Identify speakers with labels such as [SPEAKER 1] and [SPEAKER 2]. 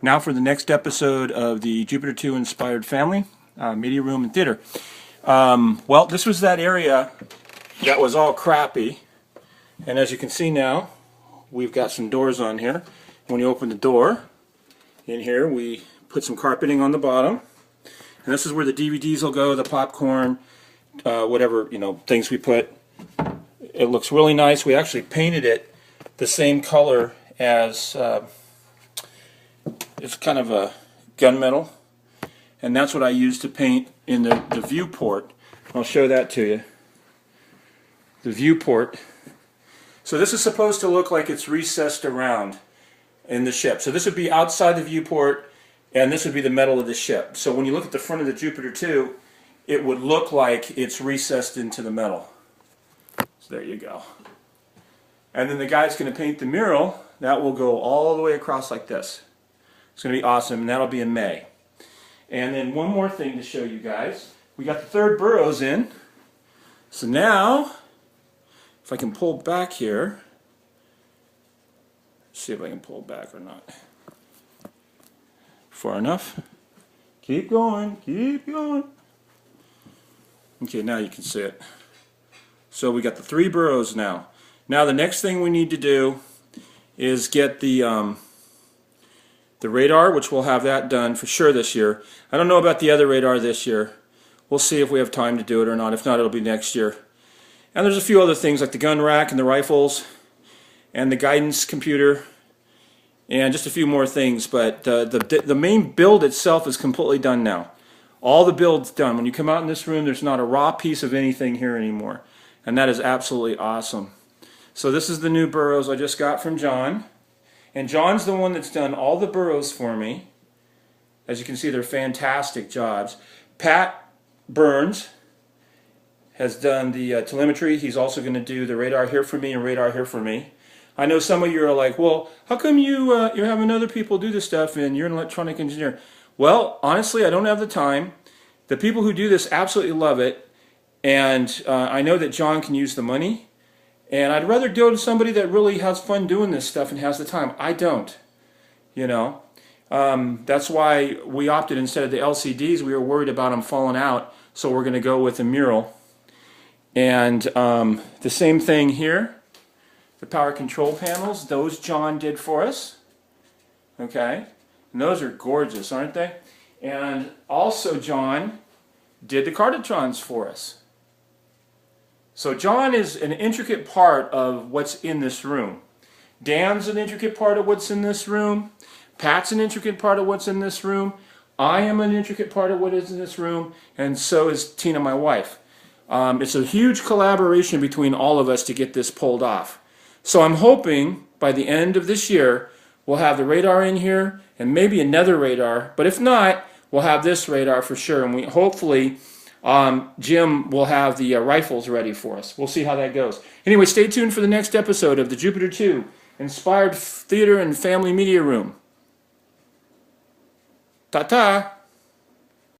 [SPEAKER 1] Now for the next episode of the Jupiter 2 Inspired Family, Media Room and Theater. Well, this was that area that was all crappy. And as you can see now, we've got some doors on here. When you open the door, in here we put some carpeting on the bottom. And this is where the DVDs will go, the popcorn, whatever, things we put. It looks really nice. We actually painted it the same color as, it's kind of a gunmetal. And that's what I used to paint in the viewport. I'll show that to you. The viewport. So this is supposed to look like it's recessed around in the ship. So this would be outside the viewport, and this would be the metal of the ship. So when you look at the front of the Jupiter 2, it would look like it's recessed into the metal. So there you go. And then the guy's going to paint the mural. That will go all the way across like this. It's going to be awesome, and that'll be in May. And then one more thing to show you guys. We got the third burrows in. So now, if I can pull back here, see if I can pull back or not. Far enough. Keep going, keep going. Okay, now you can see it. So we got the 3 burrows now. Now the next thing we need to do is get the radar, which we'll have that done for sure this year. I don't know about the other radar this year. We'll see if we have time to do it or not. If not, it'll be next year. And there's a few other things like the gun rack and the rifles and the guidance computer and just a few more things. But the main build itself is completely done now. All the build's done. When you come out in this room, there's not a raw piece of anything here anymore. And that is absolutely awesome. So this is the new burrows I just got from John. And John's the one that's done all the burrows for me. As you can see, they're fantastic jobs. Pat Burns has done the telemetry. He's also going to do the radar here for me and radar here for me. I know some of you are like, well, how come you're having other people do this stuff and you're an electronic engineer? Well, honestly, I don't have the time. The people who do this absolutely love it. And I know that John can use the money. And I'd rather go to somebody that really has fun doing this stuff and has the time. I don't. That's why we opted instead of the LCDs. We were worried about them falling out. So we're going to go with a mural. And the same thing here. The power control panels. Those John did for us. Okay. And those are gorgeous, aren't they? And also John did the Cartatrons for us. So John is an intricate part of what's in this room. Dan's an intricate part of what's in this room. Pat's an intricate part of what's in this room. I am an intricate part of what is in this room. And so is Tina, my wife. It's a huge collaboration between all of us to get this pulled off. So I'm hoping by the end of this year we'll have the radar in here and maybe another radar. But if not, we'll have this radar for sure. And we hopefully Jim will have the rifles ready for us. We'll see how that goes. Anyway, stay tuned for the next episode of the Jupiter 2 Inspired Theater and Family Media Room. Ta-ta!